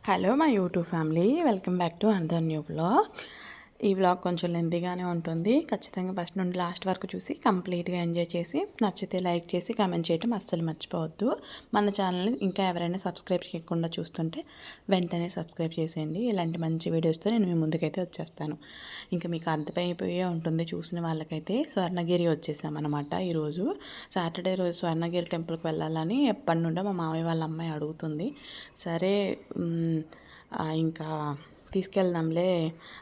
Hello my YouTube family, welcome back to another new vlog. ఈ vlog కొంచెం లెంతీగానే ఉంటుంది. ఖచ్చితంగా ఫస్ట్ నుండి లాస్ట్ వరకు చూసి కంప్లీట్గా ఎంజాయ్ చేసి నచ్చితే లైక్ చేసి కామెంట్ చేయడం అస్సలు మర్చిపోవద్దు. మన ఛానల్ని ఇంకా ఎవరైనా సబ్స్క్రైబ్ చేయకుండా చూస్తుంటే వెంటనే సబ్స్క్రైబ్ చేసేయండి. ఇలాంటి మంచి వీడియోస్తో నేను మీ ముందుకైతే వచ్చేస్తాను. ఇంకా మీకు అర్థమైపోయే ఉంటుంది చూసిన వాళ్ళకైతే. స్వర్ణగిరి వచ్చేసామన్నమాట. ఈరోజు సాటర్డే రోజు స్వర్ణగిరి టెంపుల్కి వెళ్ళాలని ఎప్పటి నుండో మా మామయ్య వాళ్ళ అమ్మాయి అడుగుతుంది. సరే ఇంకా తీసుకెళ్దాంలే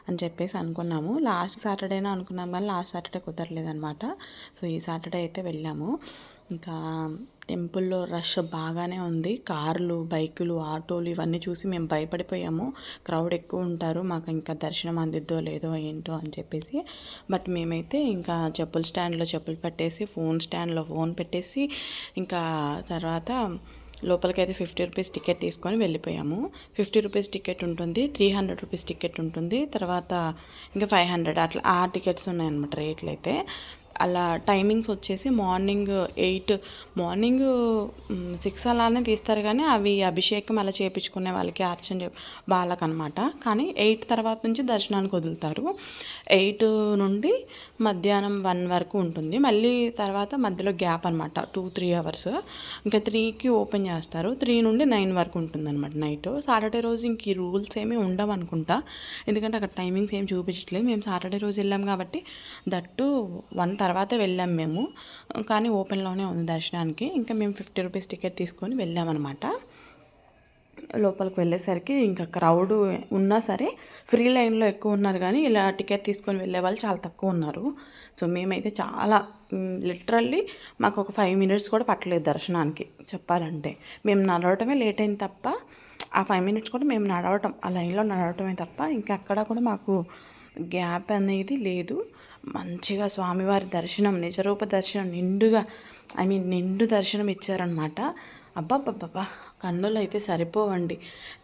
అని చెప్పేసి అనుకున్నాము. లాస్ట్ సాటర్డేనే అనుకున్నాం కానీ లాస్ట్ సాటర్డే కుదరలేదనమాట. సో ఈ సాటర్డే అయితే వెళ్ళాము. ఇంకా టెంపుల్లో రష్ బాగానే ఉంది. కార్లు, బైకులు, ఆటోలు ఇవన్నీ చూసి మేము భయపడిపోయాము. క్రౌడ్ ఎక్కువ ఉంటారు, మాకు ఇంకా దర్శనం అందిద్దో లేదో ఏంటో అని చెప్పేసి. బట్ మేమైతే ఇంకా చెప్పుల స్టాండ్లో చెప్పులు పెట్టేసి, ఫోన్ స్టాండ్లో ఫోన్ పెట్టేసి, ఇంకా తర్వాత లోపలికైతే 50 రూపీస్ టికెట్ తీసుకొని వెళ్ళిపోయాము. 50 రూపీస్ టికెట్ ఉంటుంది, 300 రూపీస్ టికెట్ ఉంటుంది, తర్వాత ఇంకా 500 అట్లా ఆ టికెట్స్ ఉన్నాయన్నమాట రేట్లు అయితే. అలా టైమింగ్స్ వచ్చేసి మార్నింగ్ 6 అలానే తీస్తారు, కానీ అవి అభిషేకం అలా చేయించుకునే వాళ్ళకి అర్చన వాళ్ళకనమాట. కానీ 8 తర్వాత నుంచి దర్శనానికి వదులుతారు. 8 నుండి మధ్యాహ్నం 1 వరకు ఉంటుంది. మళ్ళీ తర్వాత మధ్యలో గ్యాప్ అనమాట, 2-3 అవర్స్. ఇంకా 3కి ఓపెన్ చేస్తారు. 3 నుండి 9 వరకు ఉంటుందన్నమాట నైట్. సాటర్డే రోజు ఇంక ఈ రూల్స్ ఏమీ ఉండవు అనుకుంటా, ఎందుకంటే అక్కడ టైమింగ్స్ ఏం చూపించట్లేదు. మేము సాటర్డే రోజు వెళ్ళాం కాబట్టి దట్టు 1 తర్వాతే వెళ్ళాం మేము, కానీ ఓపెన్లోనే ఉంది దర్శనానికి. ఇంకా మేము 50 రూపీస్ టికెట్ తీసుకొని వెళ్ళామన్నమాట. లోపలికి వెళ్ళేసరికి ఇంకా క్రౌడ్ ఉన్నా సరే ఫ్రీ లైన్లో ఎక్కువ ఉన్నారు, కానీ ఇలా టికెట్ తీసుకొని వెళ్ళే వాళ్ళు చాలా తక్కువ ఉన్నారు. సో మేమైతే చాలా లిటరల్లీ మాకు ఒక 5 మినిట్స్ కూడా పట్టలేదు దర్శనానికి చెప్పాలంటే. మేము నడవటమే లేట్ అయింది తప్ప, ఆ 5 మినిట్స్ కూడా మేము నడవటం, ఆ లైన్లో నడవటమే తప్ప ఇంకా అక్కడ కూడా మాకు గ్యాప్ అనేది లేదు. మంచిగా స్వామివారి దర్శనం, నిజరూప దర్శనం నిండు దర్శనం ఇచ్చారనమాట. అబ్బాబ్బాబ్బా, కన్నులు అయితే సరిపోవండి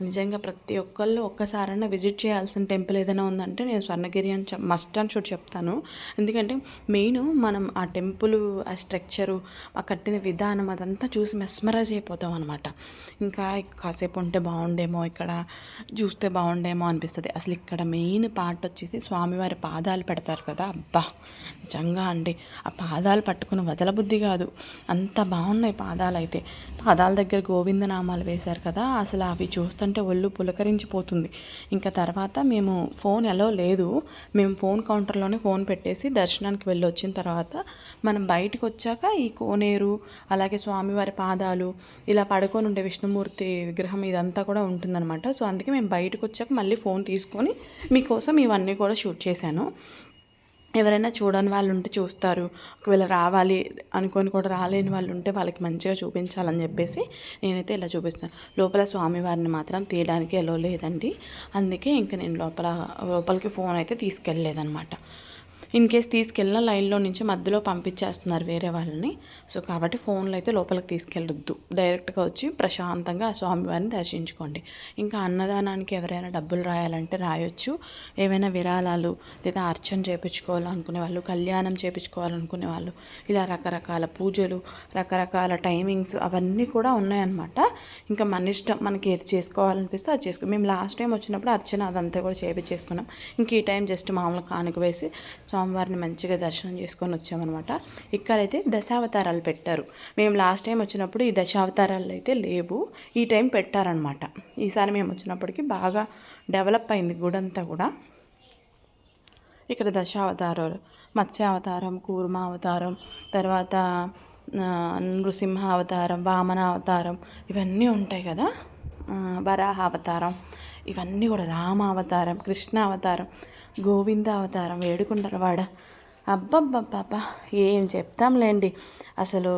నిజంగా. ప్రతి ఒక్కళ్ళు ఒక్కసారైనా విజిట్ చేయాల్సిన టెంపుల్ ఏదైనా ఉందంటే నేను స్వర్ణగిరి అని మస్ట్ అండ్ షుడ్ చెప్తాను. ఎందుకంటే మెయిన్ మనం ఆ టెంపుల్, ఆ స్ట్రక్చరు, ఆ కట్టిన విధానం అదంతా చూసి మెస్మరైజ్ అయిపోతాం అనమాట. ఇంకా కాసేపు ఉంటే బాగుండేమో, ఇక్కడ చూస్తే బాగుండేమో అనిపిస్తుంది. అసలు ఇక్కడ మెయిన్ పార్ట్ వచ్చేసి స్వామివారి పాదాలు పెడతారు కదా, అబ్బా నిజంగా అండి, ఆ పాదాలు పట్టుకుని వదలబుద్ధి కాదు, అంత బాగున్నాయి పాదాలు అయితే. పాదాల దగ్గర గోవిందనామాలు వేశారు కదా, అసలు అవి చూస్తుంటే ఒళ్ళు పులకరించిపోతుంది. ఇంకా తర్వాత మేము ఫోన్ ఎలా లేదు, మేము ఫోన్ కౌంటర్లోనే ఫోన్ పెట్టేసి దర్శనానికి వెళ్ళి వచ్చిన తర్వాత మనం బయటకు వచ్చాక ఈ కోనేరు, అలాగే స్వామివారి పాదాలు, ఇలా పడుకొని ఉండే విష్ణుమూర్తి విగ్రహం ఇదంతా కూడా ఉంటుందన్నమాట. సో అందుకే మేము బయటకు వచ్చాక మళ్ళీ ఫోన్ తీసుకొని మీకోసం ఇవన్నీ కూడా షూట్ చేశాను. ఎవరైనా చూడని వాళ్ళు ఉంటే చూస్తారు, ఒకవేళ రావాలి అనుకొని కూడా రాలేని వాళ్ళు ఉంటే వాళ్ళకి మంచిగా చూపించాలని చెప్పేసి నేనైతే ఇలా చూపిస్తాను. లోపల స్వామివారిని మాత్రం తీయడానికి ఎలో లేదండి, అందుకే ఇంకా నేను లోపలికి ఫోన్ అయితే తీసుకెళ్ళలేదన్నమాట. ఇన్ కేస్ తీసుకెళ్ళిన లైన్లో నుంచి మధ్యలో పంపించేస్తున్నారు వేరే వాళ్ళని. సో కాబట్టి ఫోన్లో అయితే లోపలికి తీసుకెళ్ళొద్దు, డైరెక్ట్గా వచ్చి ప్రశాంతంగా ఆ స్వామివారిని దర్శించుకోండి. ఇంకా అన్నదానానికి ఎవరైనా డబ్బులు రాయాలంటే రాయొచ్చు. ఏమైనా విరాళాలు లేదా అర్చన చేయించుకోవాలనుకునే వాళ్ళు, కళ్యాణం చేయించుకోవాలనుకునే వాళ్ళు, ఇలా రకరకాల పూజలు, రకరకాల టైమింగ్స్ అవన్నీ కూడా ఉన్నాయన్నమాట. ఇంకా మన ఇష్టం, మనకి ఏది చేసుకోవాలనిపిస్తే అది చేసుకో. మేము లాస్ట్ టైం వచ్చినప్పుడు అర్చన అదంతా కూడా చేయించేసుకున్నాం. ఇంక ఈ టైం జస్ట్ మామూలు కానుక వేసి స్వామివారిని మంచిగా దర్శనం చేసుకొని వచ్చామన్నమాట. ఇక్కడైతే దశావతారాలు పెట్టారు. మేము లాస్ట్ టైం వచ్చినప్పుడు ఈ దశావతారాలు అయితే లేవు, ఈ టైం పెట్టారనమాట. ఈసారి మేము వచ్చినప్పటికీ బాగా డెవలప్ అయింది గుడంతా కూడా. ఇక్కడ దశావతారాలు, మత్స్యావతారం, కూర్మావతారం, తర్వాత నృసింహ అవతారం, వామన అవతారం ఇవన్నీ ఉంటాయి కదా, వరాహ అవతారం, ఇవన్నీ కూడా రామ అవతారం, కృష్ణ అవతారం, గోవింద అవతారం, ఏడుకొండలవాడ, అబ్బబ్బబ్బబ్బా ఏం చెప్తాంలేండి. అసలు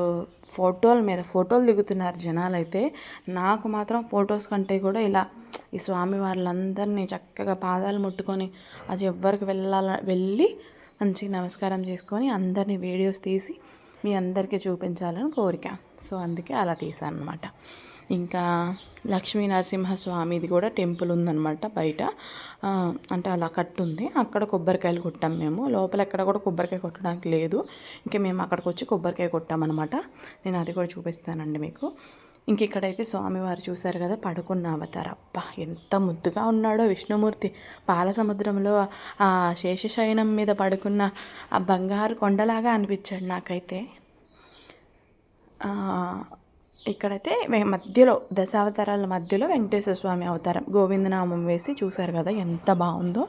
ఫోటోల మీద ఫోటోలు దిగుతున్నారు జనాలైతే. నాకు మాత్రం ఫొటోస్ కంటే కూడా ఇలా ఈ స్వామి వాళ్ళందరినీ చక్కగా పాదాలు ముట్టుకొని అది ఎవ్వరికి వెళ్ళి మంచిగా నమస్కారం చేసుకొని అందరినీ వీడియోస్ తీసి మీ అందరికీ చూపించాలని కోరిక. సో అందుకే అలా తీసాను అనమాట. ఇంకా లక్ష్మీ నరసింహస్వామిది కూడా టెంపుల్ ఉందన్నమాట బయట, అంటే అలా కట్టుంది. అక్కడ కొబ్బరికాయలు కొట్టాం మేము. లోపల ఎక్కడ కూడా కొబ్బరికాయ కొట్టడానికి లేదు, ఇంకా మేము అక్కడికి వచ్చి కొబ్బరికాయ కొట్టామన్నమాట. నేను అది కూడా చూపిస్తానండి మీకు. ఇంక ఇక్కడైతే స్వామివారు చూశారు కదా పడుకున్న అవతారం. అబ్బా ఎంత ముద్దుగా ఉన్నాడో విష్ణుమూర్తి. పాలసముద్రంలో ఆ శేషశయనం మీద పడుకున్న ఆ బంగారు కొండలాగా అనిపించాడు నాకైతే. ఇక్కడైతే మధ్యలో దశావతారాల మధ్యలో వెంకటేశ్వర స్వామి అవతారం గోవిందనామం వేసి చూశారు కదా ఎంత బాగుందో.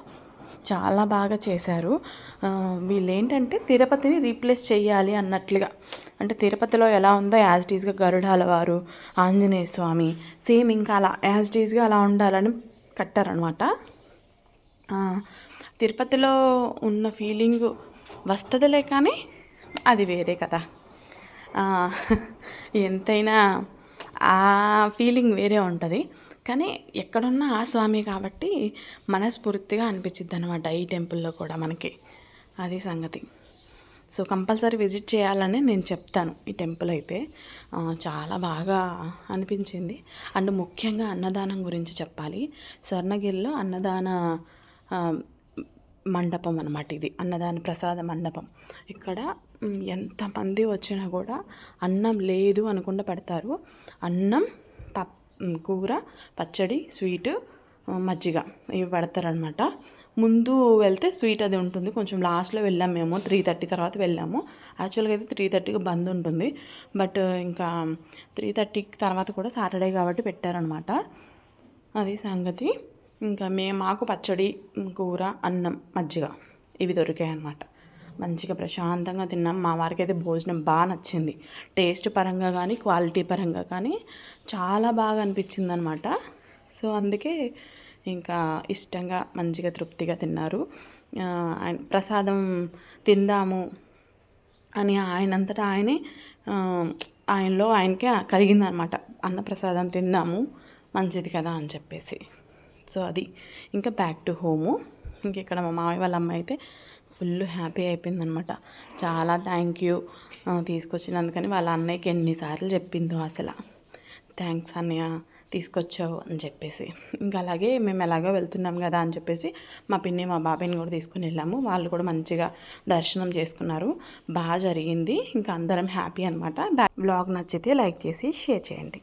చాలా బాగా చేశారు. వీళ్ళు ఏంటంటే తిరుపతిని రీప్లేస్ చేయాలి అన్నట్లుగా, అంటే తిరుపతిలో ఎలా ఉందో యాజ్ టీజ్గా గరుడాల వారు, ఆంజనేయ స్వామి సేమ్ ఇంకా అలా యాజ్ టీజ్గా అలా ఉండాలని కట్టారనమాట. తిరుపతిలో ఉన్న ఫీలింగు వస్తుందిలే, కానీ అది వేరే కదా. ఎంతైనా ఆ ఫీలింగ్ వేరే ఉంటుంది. కానీ ఎక్కడున్నా ఆ స్వామి కాబట్టి మనస్ఫూర్తిగా అనిపించిద్ది అనమాట ఈ టెంపుల్లో కూడా మనకి. అది సంగతి. సో కంపల్సరీ విజిట్ చేయాలని నేను చెప్తాను. ఈ టెంపుల్ అయితే చాలా బాగా అనిపించింది. అండ్ ముఖ్యంగా అన్నదానం గురించి చెప్పాలి. స్వర్ణగిరిలో అన్నదాన మండపం అన్నమాట ఇది. అన్నదాన ప్రసాద మండపం. ఇక్కడ ఎంతమంది వచ్చినా కూడా అన్నం లేదు అనకుండా పెడతారు. అన్నం, కూర, పచ్చడి, స్వీటు, మజ్జిగ ఇవి పెడతారనమాట. ముందు వెళ్తే స్వీట్ అది ఉంటుంది. కొంచెం లాస్ట్లో వెళ్ళాము మేము, 3:30 తర్వాత వెళ్ళాము. యాక్చువల్గా అయితే 3:30కి బంద్ ఉంటుంది. బట్ ఇంకా 3:30 తర్వాత కూడా సాటర్డే కాబట్టి పెట్టారనమాట. అది సంగతి. ఇంకా మాకు పచ్చడి, కూర, అన్నం, మజ్జిగ ఇవి దొరికాయి అన్నమాట. మంచిగా ప్రశాంతంగా తిన్నాం. మా వారికి అయితే భోజనం బాగా నచ్చింది. టేస్ట్ పరంగా కానీ క్వాలిటీ పరంగా కానీ చాలా బాగా అనిపించింది అనమాట. సో అందుకే ఇంకా ఇష్టంగా మంచిగా తృప్తిగా తిన్నారు. ప్రసాదం తిందాము అని ఆయనంతటా ఆయనకే కలిగిందనమాట. అన్నప్రసాదం తిందాము మంచిది కదా అని చెప్పేసి. సో అది ఇంకా బ్యాక్ టు హోము. ఇంక ఇక్కడ మా మామయ్య వాళ్ళ అమ్మాయి అయితే ఫుల్ హ్యాపీ అయిపోయిందనమాట. చాలా థ్యాంక్ యూ తీసుకొచ్చినందుకని వాళ్ళ అన్నయ్యకి ఎన్నిసార్లు చెప్పిందో అసలు, థ్యాంక్స్ అన్నయ్య తీసుకొచ్చావు అని చెప్పేసి. ఇంకా అలాగే మేము ఎలాగో వెళ్తున్నాం కదా అని చెప్పేసి మా పిన్ని మా బాబాయ్ని కూడా తీసుకుని వెళ్ళాము. వాళ్ళు కూడా మంచిగా దర్శనం చేసుకున్నారు. బాగా జరిగింది. ఇంకా అందరం హ్యాపీ అనమాట. బ్లాగ్ నచ్చితే లైక్ చేసి షేర్ చేయండి.